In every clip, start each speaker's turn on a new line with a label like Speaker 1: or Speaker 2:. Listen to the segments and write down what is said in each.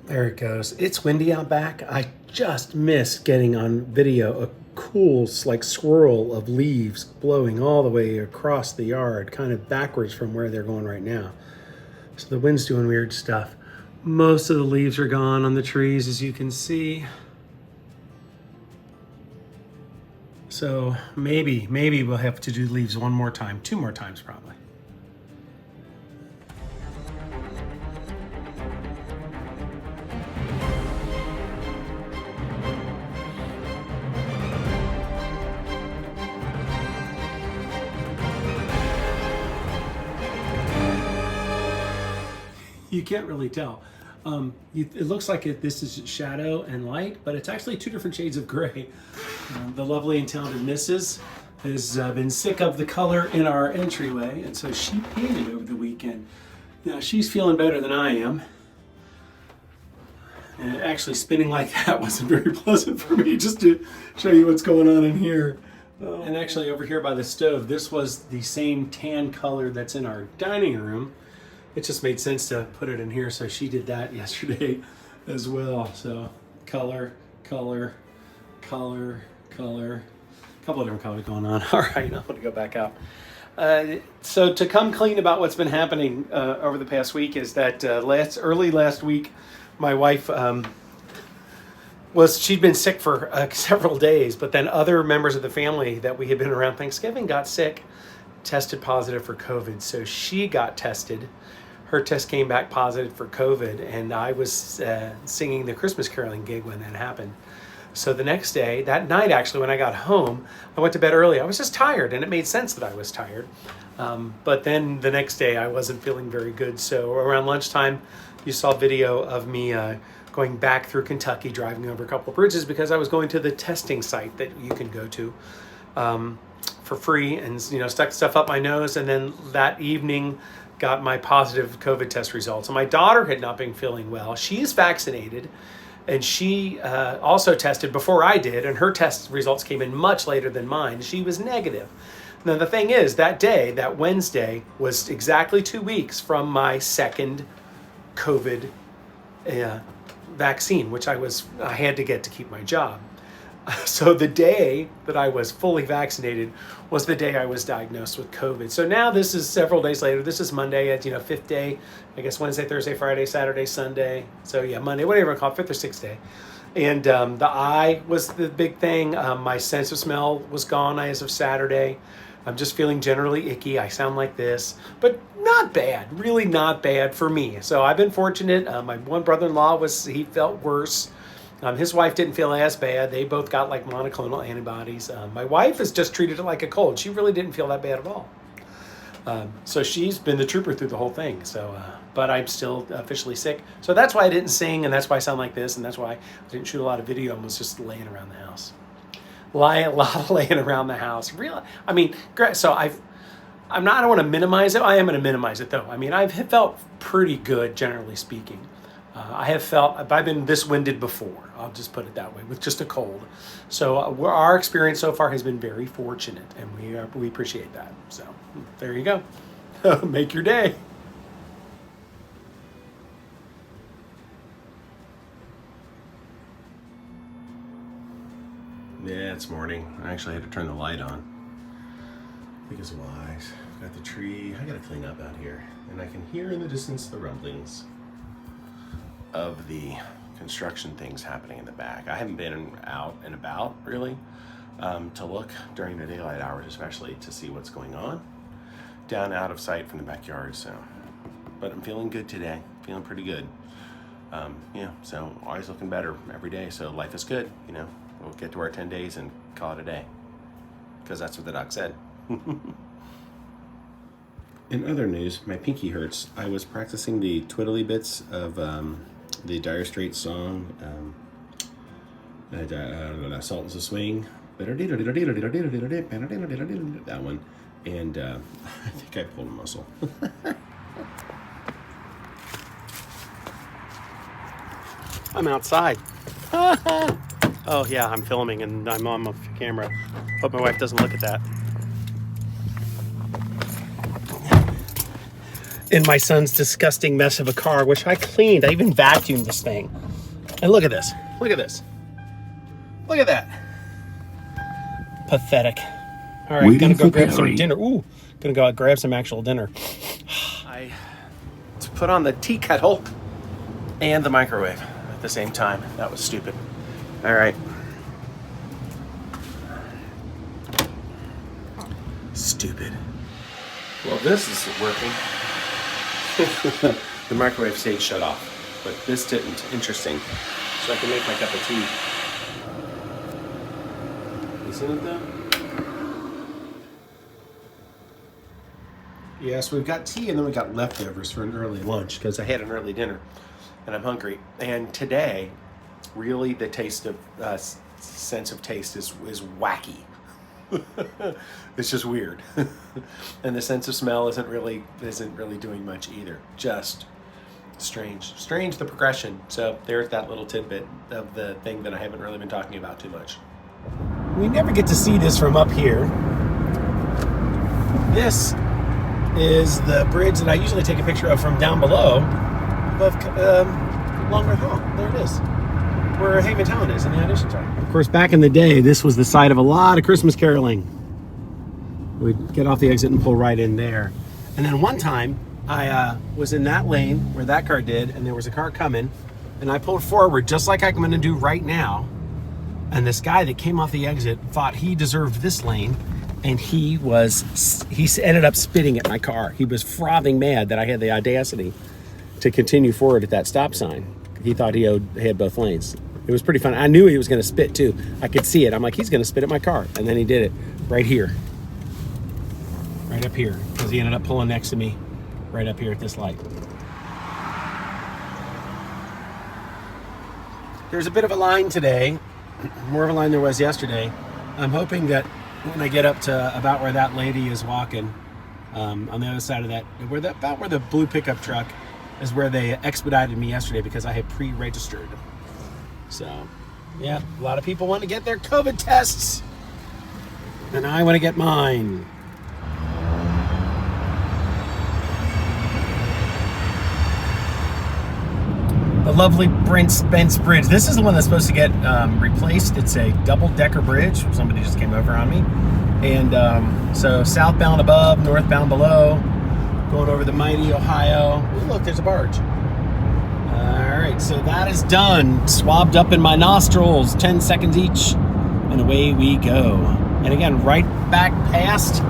Speaker 1: There it goes. It's windy out back. I just missed getting on video a cool like swirl of leaves blowing all the way across the yard, kind of backwards from where they're going right now. So the wind's doing weird stuff. Most of the leaves are gone on the trees, as you can see. So maybe we'll have to do leaves one more time, 2 more times probably. You can't really tell. It looks like this is shadow and light, but it's actually 2 different shades of gray. The lovely and talented Mrs. has been sick of the color in our entryway, and so she painted over the weekend. Now she's feeling better than I am. And actually spinning like that wasn't very pleasant for me, just to show you what's going on in here. And actually over here by the stove, this was the same tan color that's in our dining room. It just made sense to put it in here, so she did that yesterday as well. So color, color, color, color, a couple of different colors going on. All right, I'm gonna go back out. So to come clean about what's been happening over the past week is that early last week, my wife she'd been sick for several days, but then other members of the family that we had been around Thanksgiving got sick, tested positive for COVID. So she got tested. Her test came back positive for COVID, and I was singing the Christmas caroling gig when that happened. So the next day, that night actually, when I got home, I went to bed early. I was just tired, and it made sense that I was tired. But then the next day, I wasn't feeling very good. So around lunchtime, you saw video of me going back through Kentucky, driving over a couple of bridges because I was going to the testing site that you can go to for free, and stuck stuff up my nose. And then that evening, got my positive COVID test results. And my daughter had not been feeling well. She's vaccinated, and she also tested before I did, and her test results came in much later than mine. She was negative. Now the thing is, that day, that Wednesday, was exactly 2 weeks from my second COVID vaccine, which I had to get to keep my job. So the day that I was fully vaccinated was the day I was diagnosed with COVID. So now this is several days later. This is Monday at 5th day. I guess Wednesday, Thursday, Friday, Saturday, Sunday. So yeah, Monday, whatever I call it, 5th or 6th day. And the eye was the big thing. My sense of smell was gone as of Saturday. I'm just feeling generally icky. I sound like this, but not bad, really not bad for me. So I've been fortunate. My one brother-in-law he felt worse. His wife didn't feel as bad. They both got like monoclonal antibodies. My wife has just treated it like a cold. She really didn't feel that bad at all. So she's been the trooper through the whole thing. So, but I'm still officially sick. So that's why I didn't sing, and that's why I sound like this, and that's why I didn't shoot a lot of video and was just laying around the house. A lot of laying around the house. Really, I mean, so I don't want to minimize it. I am going to minimize it though. I mean, I've felt pretty good, generally speaking. I've been this winded before, I'll just put it that way, with just a cold. So our experience so far has been very fortunate, and we appreciate that. So there you go. Make your day. Yeah, it's morning. I actually had to turn the light on. I think it's wise. Got the tree. I gotta clean up out here. And I can hear in the distance the rumblings of the construction things happening in the back. I haven't been out and about really to look during the daylight hours, especially to see what's going on down out of sight from the backyard. So, but I'm feeling good today, feeling pretty good. So always looking better every day. So life is good, we'll get to our 10 days and call it a day, because that's what the doc said. In other news, my pinky hurts. I was practicing the twiddly bits of the Dire Straits song, Sultans of Swing, that one, and I think I pulled a muscle. I'm outside. Oh yeah, I'm filming and I'm on my camera. Hope my wife doesn't look at that. in my son's disgusting mess of a car, which I cleaned. I even vacuumed this thing. And look at this. Look at this. Look at that. Pathetic. All right, gonna go grab some dinner. Ooh, gonna go out grab some actual dinner. I put on the tea kettle and the microwave at the same time. That was stupid. All right. Stupid. Well, this is working. The microwave stayed shut off, but this didn't. Interesting. So I can make my cup of tea. Isn't it though? Yes, we've got tea and then we got leftovers for an early lunch because I had an early dinner and I'm hungry. And today, really the taste of, sense of taste is wacky. It's just weird. And the sense of smell isn't really doing much either. Just strange the progression. So there's that little tidbit of the thing that I haven't really been talking about too much. We never get to see this from up here. This is the bridge that I usually take a picture of from down below above Longworth Hall. There it is, where Haven Town is in the audition track. Of course, back in the day, this was the site of a lot of Christmas caroling. We'd get off the exit and pull right in there. And then one time, I was in that lane where that car did, and there was a car coming, and I pulled forward just like I'm going to do right now. And this guy that came off the exit thought he deserved this lane, and he ended up spitting at my car. He was frothing mad that I had the audacity to continue forward at that stop sign. He thought he had both lanes. It was pretty fun. I knew he was going to spit too. I could see it. I'm like, he's going to spit at my car. And then he did it right here. Right up here. Because he ended up pulling next to me right up here at this light. There's a bit of a line today. More of a line there was yesterday. I'm hoping that when I get up to about where that lady is walking, on the other side of that, about where the blue pickup truck is, where they expedited me yesterday because I had pre-registered. So, yeah, a lot of people want to get their COVID tests, and I want to get mine. The lovely Brent Spence Bridge. This is the one that's supposed to get replaced. It's a double-decker bridge. Somebody just came over on me. And so southbound above, northbound below, going over the mighty Ohio. Ooh, look, there's a barge. All right, so that is done. Swabbed up in my nostrils, 10 seconds each, and away we go. And again, right back past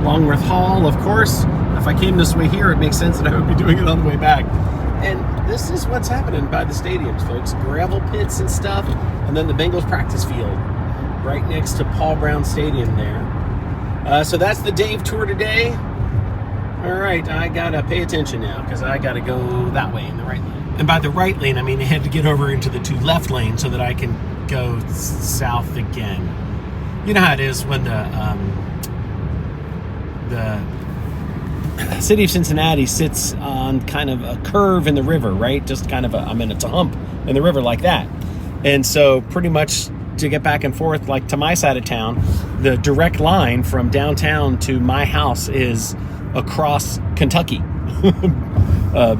Speaker 1: Longworth Hall, of course. If I came this way here, it makes sense that I would be doing it on the way back. And this is what's happening by the stadiums, folks. Gravel pits and stuff, and then the Bengals practice field right next to Paul Brown Stadium there. So that's the Dave tour today. All right, I gotta pay attention now because I gotta go that way in the right lane. And by the right lane, I mean I had to get over into the two left lanes so that I can go south again. You know how it is when the city of Cincinnati sits on kind of a curve in the river, right? Just kind of it's a hump in the river like that. And so pretty much to get back and forth, like to my side of town, the direct line from downtown to my house is across Kentucky.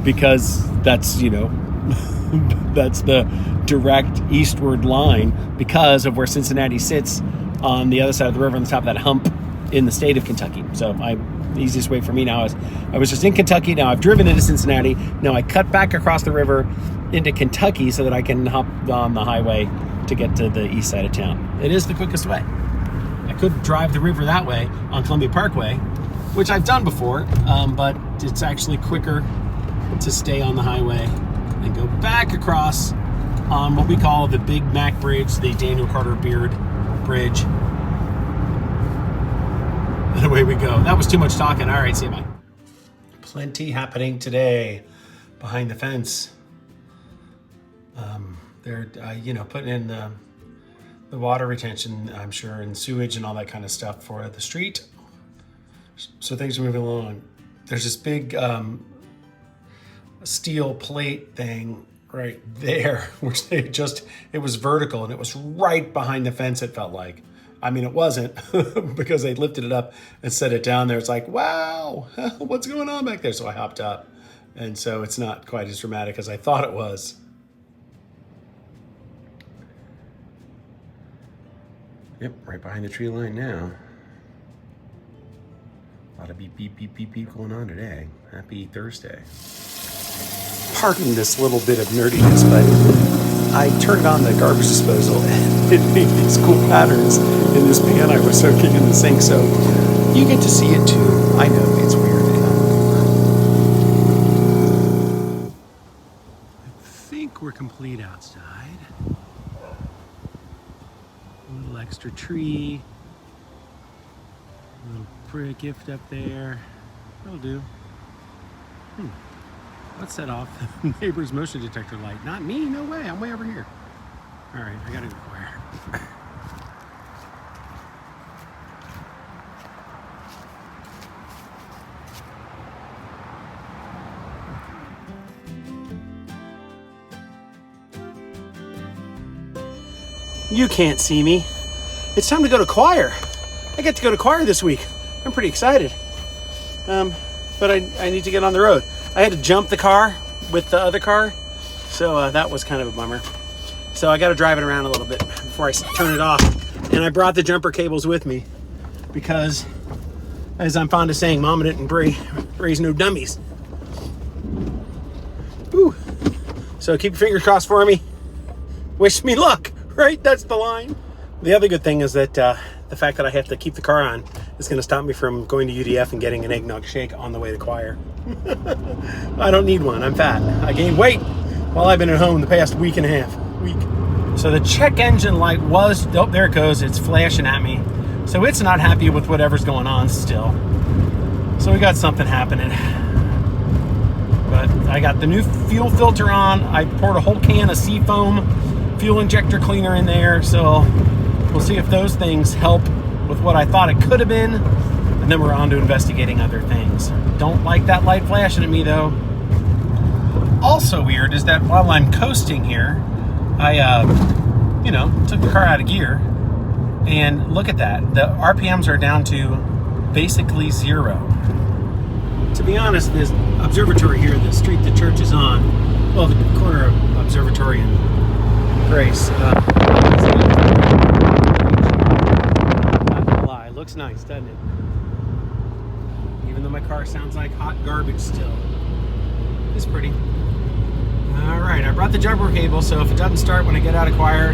Speaker 1: Because that's, that's the direct eastward line because of where Cincinnati sits on the other side of the river on the top of that hump in the state of Kentucky. So the easiest way for me now is I was just in Kentucky. Now I've driven into Cincinnati. Now I cut back across the river into Kentucky so that I can hop on the highway to get to the east side of town. It is the quickest way. I could drive the river that way on Columbia Parkway, which I've done before, but it's actually quicker to stay on the highway and go back across on what we call the Big Mac Bridge, the Daniel Carter Beard Bridge. And away we go. That was too much talking. All right, see you, bye. Plenty happening today behind the fence. They're, putting in the water retention, I'm sure, and sewage and all that kind of stuff for the street. So things are moving along. There's this big steel plate thing right there, which it was vertical, and it was right behind the fence, it felt like. I mean, it wasn't because they lifted it up and set it down there. It's like, wow, what's going on back there? So I hopped up. And so it's not quite as dramatic as I thought it was. Yep, right behind the tree line now. A lot of beep, beep, beep, beep, beep going on today. Happy Thursday. Pardon this little bit of nerdiness, but I turned on the garbage disposal and it made these cool patterns in this pan I was soaking in the sink. So you get to see it too. I know it's weird. I think we're complete outside. A little extra tree. A little gift up there. That'll do. Let's set off the neighbor's motion detector light. Not me, no way, I'm way over here. All right, I gotta go choir. You can't see me. It's time to go to choir. I get to go to choir this week. I'm pretty excited. But I need to get on the road. I had to jump the car with the other car, so that was kind of a bummer. So I got to drive it around a little bit before I turn it off. And I brought the jumper cables with me because, as I'm fond of saying, Mama didn't raise no dummies. Whew. So keep your fingers crossed for me. Wish me luck, right? That's the line. The other good thing is that the fact that I have to keep the car on is going to stop me from going to UDF and getting an eggnog shake on the way to choir. I don't need one. I'm fat. I gained weight while I've been at home the past week and a half. So the check engine light was, oh, there it goes. It's flashing at me. So it's not happy with whatever's going on still. So we got something happening. But I got the new fuel filter on. I poured a whole can of Seafoam fuel injector cleaner in there. So we'll see if those things help with what I thought it could have been. And then we're on to investigating other things. Don't like that light flashing at me though. Also weird is that while I'm coasting here, I, took the car out of gear. And look at that. The RPMs are down to basically 0. To be honest, this observatory here, the street the church is on, well, the corner of Observatory and Grace, not gonna lie, looks nice, doesn't it? Even though my car sounds like hot garbage still. It's pretty. All right, I brought the jumper cable, so if it doesn't start when I get out of choir,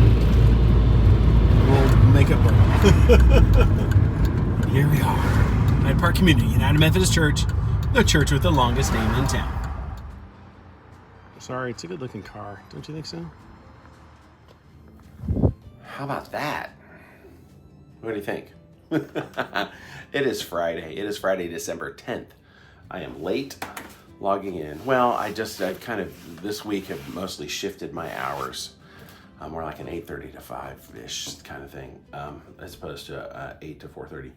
Speaker 1: we'll make it work. Here we are, Hyde Park Community United Methodist Church, the church with the longest name in town. Sorry, it's a good-looking car. Don't you think so? How about that? What do you think? It is Friday. It is Friday, December 10th. I am late logging in. Well, I've kind of, this week have mostly shifted my hours. More like an 8:30 to 5-ish kind of thing, as opposed to 8 to 4:30.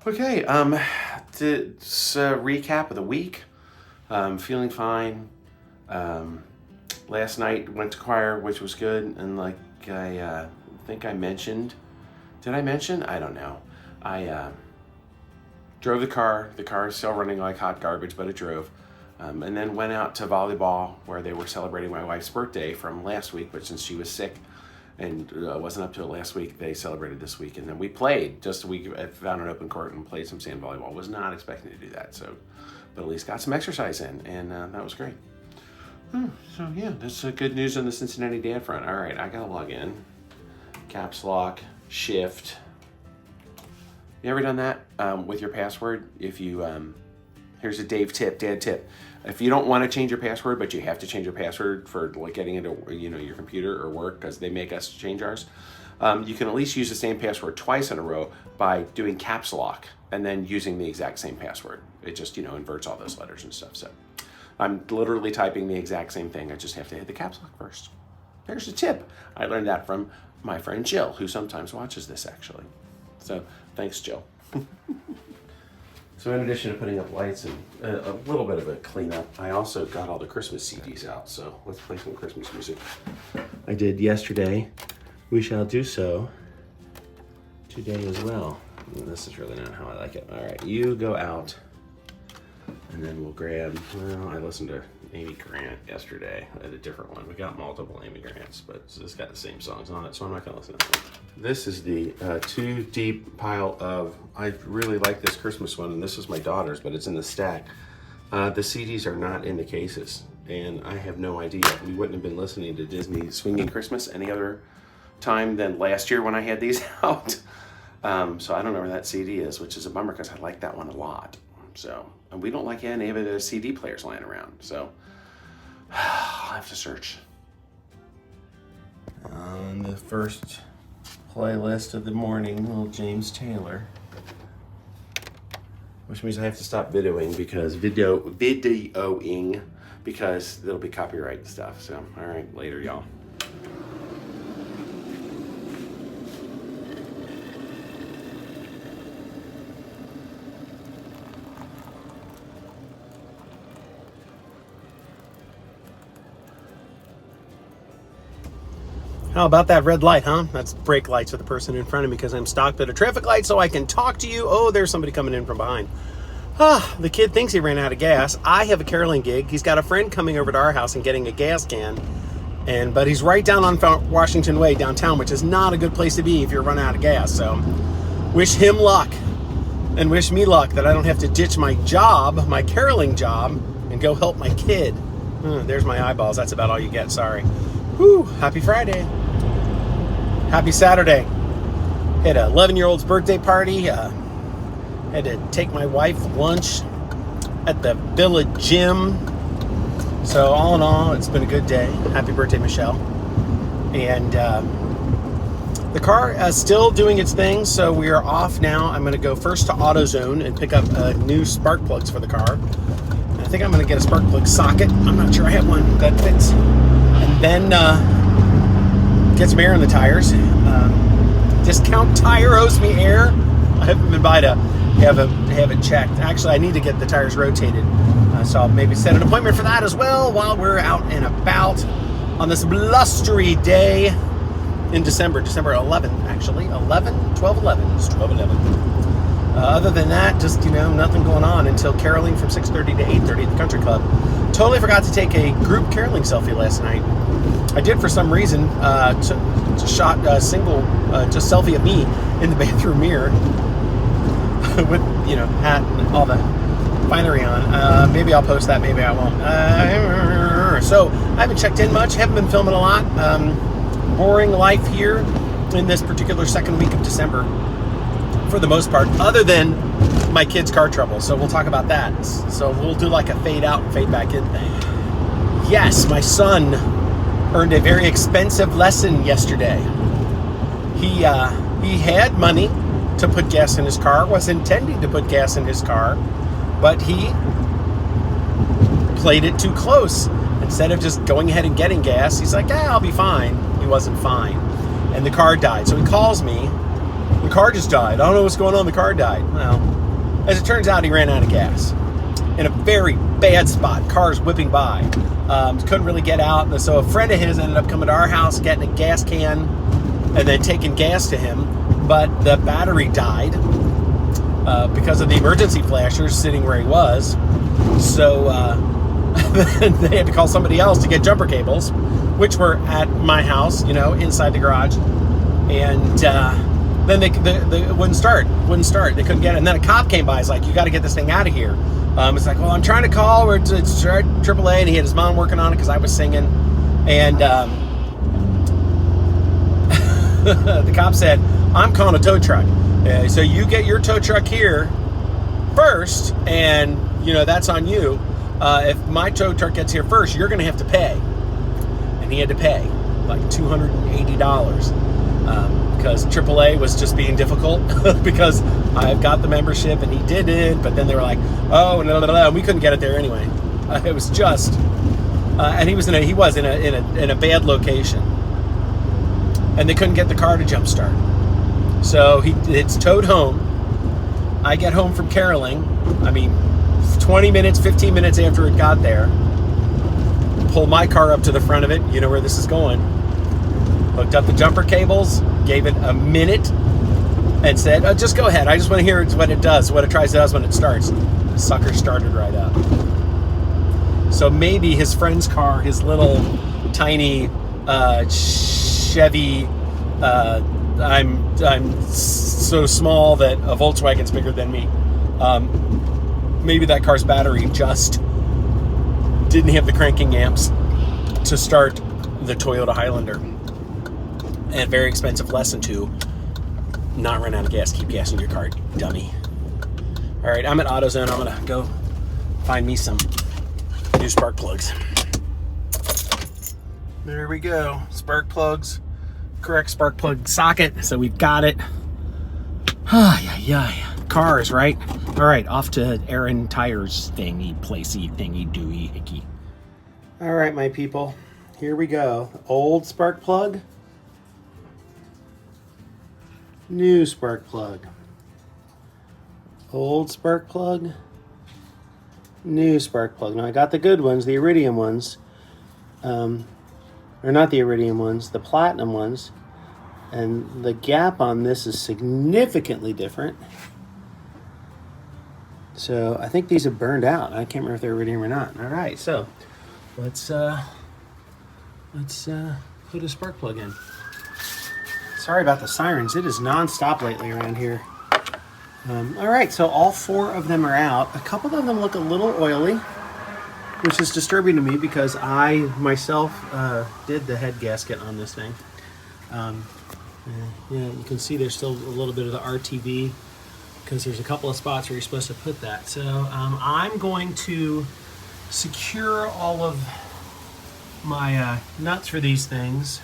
Speaker 1: Okay, to recap of the week. Feeling fine. Last night went to choir, which was good, and like I think I mentioned, did I mention? I don't know. I drove the car. The car is still running like hot garbage, but it drove. And then went out to volleyball where they were celebrating my wife's birthday from last week, but since she was sick and wasn't up till last week, they celebrated this week. And then we played just a week. I found an open court and played some sand volleyball. Was not expecting to do that, so, but at least got some exercise in, and that was great. So yeah, that's good news on the Cincinnati Dad front. All right, I gotta log in. Caps lock, shift. You ever done that with your password? If you, here's a dad tip. If you don't want to change your password, but you have to change your password for like getting into your computer or work because they make us change ours, you can at least use the same password twice in a row by doing caps lock and then using the exact same password. It just inverts all those letters and stuff. So I'm literally typing the exact same thing. I just have to hit the caps lock first. There's a tip. I learned that from my friend Jill, who sometimes watches this actually. So thanks, Jill. So in addition to putting up lights and a little bit of a cleanup, I also got all the Christmas CDs out. So let's play some Christmas music. I did yesterday. We shall do so
Speaker 2: today as well. This is really not how I like it. All right, you go out, and then we'll grab, well, I listened to Amy Grant yesterday at a different one. We got multiple Amy Grants, but it's got the same songs on it, so I'm not gonna listen to that one. This is the Too Deep pile of, I really like this Christmas one, and this is my daughter's, but it's in the stack. The CDs are not in the cases, and I have no idea. We wouldn't have been listening to Disney Swinging Christmas any other time than last year when I had these out. So I don't know where that CD is, which is a bummer because I like that one a lot. So, and we don't like any of the CD players lying around. So I'll have to search. On the first playlist of the morning, little James Taylor. Which means I have to stop videoing because because there'll be copyright stuff. So, all right, later, y'all.
Speaker 1: How about that red light, huh? That's brake lights for the person in front of me because I'm stopped at a traffic light so I can talk to you. Oh, there's somebody coming in from behind. The kid thinks he ran out of gas. I have a caroling gig. He's got a friend coming over to our house and getting a gas can. But he's right down on Washington Way downtown, which is not a good place to be if you're running out of gas. So wish him luck and wish me luck that I don't have to ditch my job, my caroling job, and go help my kid. There's my eyeballs. That's about all you get. Sorry. Whew, happy Friday. Happy Saturday. Had an 11-year-old's birthday party. Had to take my wife lunch at the Village Gym. So all in all, it's been a good day. Happy birthday, Michelle. And the car is still doing its thing, so we are off now. I'm going to go first to AutoZone and pick up new spark plugs for the car. I think I'm going to get a spark plug socket. I'm not sure I have one that fits. And then get some air in the tires. Discount Tire owes me air. I haven't been by to have it checked. Actually, I need to get the tires rotated. So I'll maybe set an appointment for that as well while we're out and about on this blustery day in December 11th, actually. 12/11. It's 12/11. Other than that, just, nothing going on until caroling from 6:30 to 8:30 at the country club. Totally forgot to take a group caroling selfie last night. I did for some reason. Shot a single just selfie of me in the bathroom mirror with hat and all the finery on. Maybe I'll post that, maybe I won't. So I haven't checked in much, haven't been filming a lot. Boring life here in this particular second week of December for the most part, other than my kids' car trouble. So we'll talk about that. So we'll do like a fade out and fade back in thing. Yes, my son earned a very expensive lesson yesterday. He had money to put gas in his car, was intending to put gas in his car, but he played it too close. Instead of just going ahead and getting gas, he's like, I'll be fine. He wasn't fine. And the car died. So he calls me. The car just died. I don't know what's going on. The car died. Well, as it turns out, he ran out of gas in a very bad spot. Cars whipping by. Couldn't really get out. And so a friend of his ended up coming to our house, getting a gas can, and then taking gas to him. But the battery died because of the emergency flashers sitting where he was. So they had to call somebody else to get jumper cables, which were at my house, inside the garage. And then they wouldn't start. They couldn't get it. And then a cop came by. He's like, you got to get this thing out of here. It's like, well, I'm trying to call. It's AAA, and he had his mom working on it because I was singing. And the cop said, I'm calling a tow truck. So you get your tow truck here first, and, that's on you. If my tow truck gets here first, you're going to have to pay. And he had to pay like $280 because AAA was just being difficult because I've got the membership and he didn't. But then they were like, oh, no, we couldn't get it there anyway. It was just, and he was in a bad location, and they couldn't get the car to jumpstart. So it's towed home. I get home from caroling. 20 minutes, 15 minutes after it got there, pull my car up to the front of it. You know where this is going. Hooked up the jumper cables, gave it a minute and said, oh, just go ahead. I just want to hear what it does, what it does when it starts. The sucker started right up. So maybe his friend's car, his little tiny Chevy, I'm so small that a Volkswagen's bigger than me. Maybe that car's battery just didn't have the cranking amps to start the Toyota Highlander. And a very expensive lesson to not run out of gas. Keep gassing your car, dummy. All right, I'm at AutoZone. I'm gonna go find me some new spark plugs. There we go, spark plugs. Correct spark plug socket, so we've got it. Cars, right? All right, off to Aaron Tires thingy, placey, thingy, dooey, hickey. All right, my people, here we go. Old spark plug, new spark plug. Old spark plug, new spark plug. Now I got the good ones, the iridium ones. Or not the iridium ones, the platinum ones. And the gap on this is significantly different. So I think these have burned out. I can't remember if they're iridium or not. All right, so let's put a spark plug in. Sorry about the sirens. It is nonstop lately around here. All right, so all 4 of them are out. A couple of them look a little oily, which is disturbing to me because I myself did the head gasket on this thing. You can see there's still a little bit of the RTV because there's a couple of spots where you're supposed to put that. So I'm going to secure all of my nuts for these things,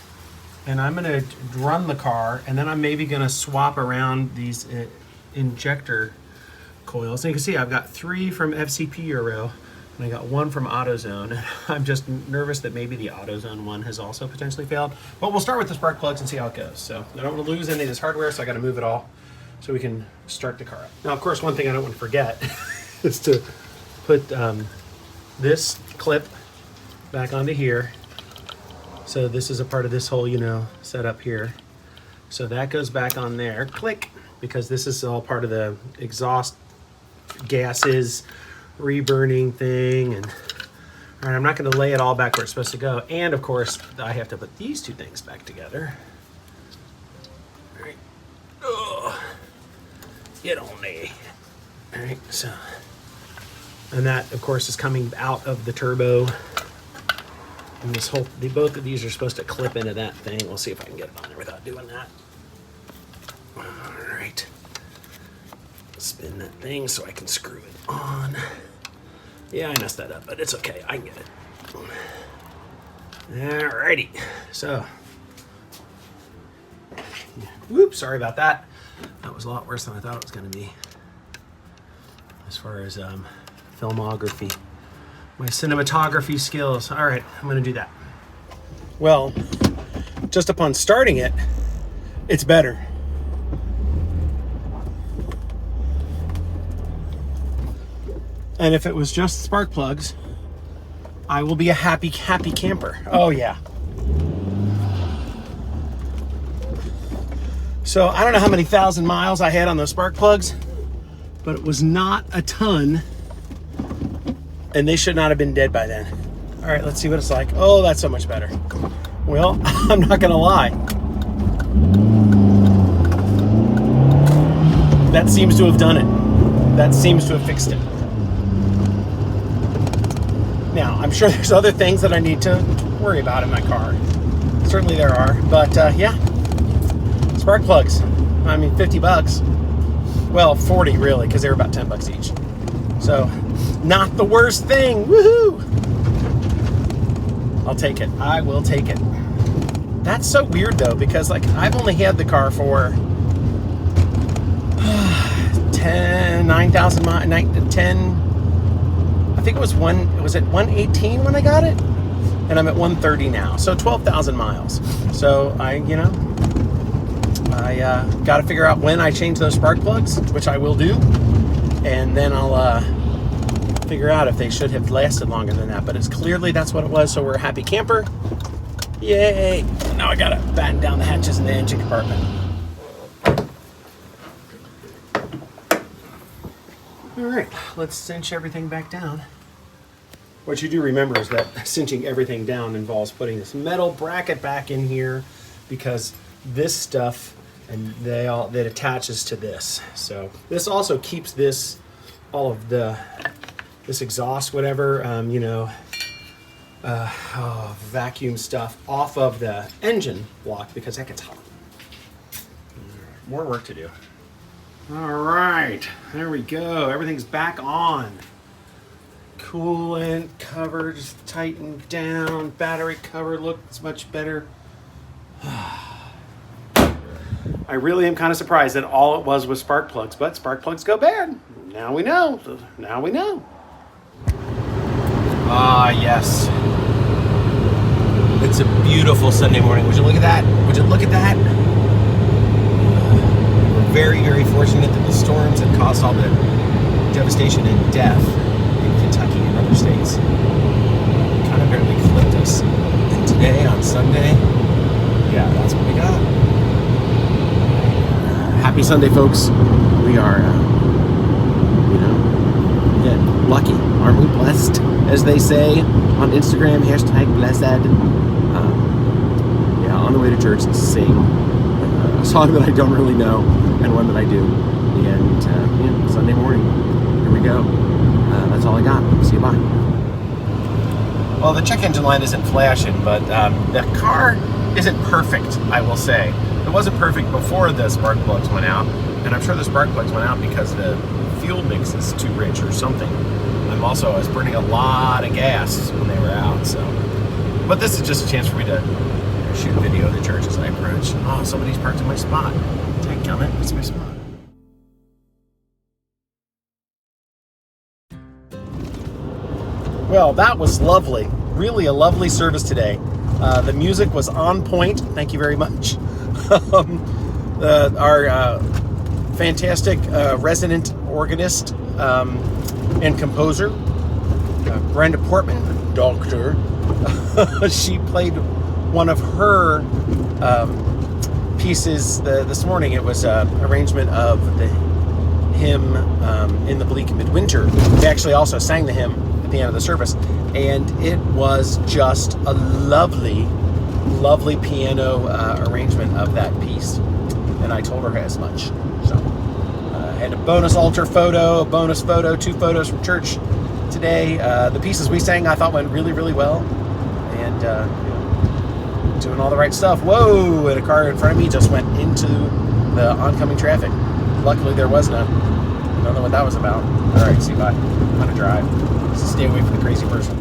Speaker 1: and I'm going to run the car, and then I'm maybe going to swap around these injector coils. And you can see I've got 3 from FCP Euro, and I got 1 from AutoZone. I'm just nervous that maybe the AutoZone one has also potentially failed. But we'll start with the spark plugs and see how it goes. So I don't want to lose any of this hardware, so I got to move it all so we can start the car up. Now, of course, one thing I don't want to forget is to put this clip back onto here. So this is a part of this whole, setup here. So that goes back on there. Click, because this is all part of the exhaust gases reburning thing. And all right, I'm not going to lay it all back where it's supposed to go. And of course, I have to put these 2 things back together. All right. Oh, get on there. All right, so, and that of course is coming out of the turbo. And this whole, both of these are supposed to clip into that thing. We'll see if I can get it on there without doing that. All right. Spin that thing so I can screw it on. Yeah, I messed that up, but it's okay. I can get it. Alrighty. So, whoops, sorry about that. That was a lot worse than I thought it was going to be. As far as filmography, my cinematography skills. All right, I'm going to do that. Well, just upon starting it, it's better. And if it was just spark plugs, I will be a happy, happy camper. Oh yeah. So I don't know how many thousand miles I had on those spark plugs, but it was not a ton, and they should not have been dead by then. All right, let's see what it's like. Oh, that's so much better. Well, I'm not gonna lie. That seems to have done it. That seems to have fixed it. Now, I'm sure there's other things that I need to worry about in my car. Certainly there are, but yeah. Spark plugs, I mean, 50 bucks. Well, 40 really, because they're about 10 bucks each. So, not the worst thing, woohoo! I'll take it, I will take it. That's so weird though, because like, I've only had the car for 9,000 miles, 10, I think it was at 118 when I got it? And I'm at 130 now, so 12,000 miles. So I got to figure out when I change those spark plugs, which I will do, and then I'll figure out if they should have lasted longer than that. But it's clearly that's what it was, so we're a happy camper. Yay! Now I gotta batten down the hatches in the engine compartment. right, let's cinch everything back down. What you do remember is that cinching everything down involves putting this metal bracket back in here, because this stuff that attaches to this. So this also keeps this, all of this exhaust, whatever, vacuum stuff off of the engine block, because that gets hot. More work to do. All right, there we go. Everything's back on. Coolant cover just tightened down. Battery cover looks much better. I really am kind of surprised that all it was spark plugs, but spark plugs go bad. Now we know. Now we know. Ah, yes. It's a beautiful Sunday morning. Would you look at that? Would you look at that? We're very, very fortunate that the storms that caused all the devastation and death in Kentucky and other states kind of barely clipped us. And today, on Sunday, yeah, that's what we got. Happy Sunday, folks. We are, lucky. Aren't we blessed? As they say on Instagram, #blessed. On the way to church to sing a song that I don't really know and one that I do. And Sunday morning, here we go. That's all I got. See you, bye. Well, the check engine light isn't flashing, but the car isn't perfect, I will say. It wasn't perfect before the spark plugs went out, and I'm sure the spark plugs went out because the fuel mix is too rich or something. I was burning a lot of gas when they were out, so. But this is just a chance for me to shoot video of the church as I approach. Oh, somebody's parked in my spot. Dadgummit, it's my spot. Well, that was lovely. Really a lovely service today. The music was on point. Thank you very much. Our fantastic resident organist and composer, Brenda Portman, doctor, she played one of her pieces this morning. It was an arrangement of the hymn In the Bleak Midwinter. We actually also sang the hymn at the end of the service, and it was just a lovely, lovely piano arrangement of that piece, and I told her as much. So I had a bonus altar photo, a bonus photo, 2 photos from church today. The pieces we sang I thought went really, really well, and doing all the right stuff. Whoa, and a car in front of me just went into the oncoming traffic. Luckily there was none. I don't know what that was about. All right, see you, bye. I'm gonna drive. Stay away from the crazy person.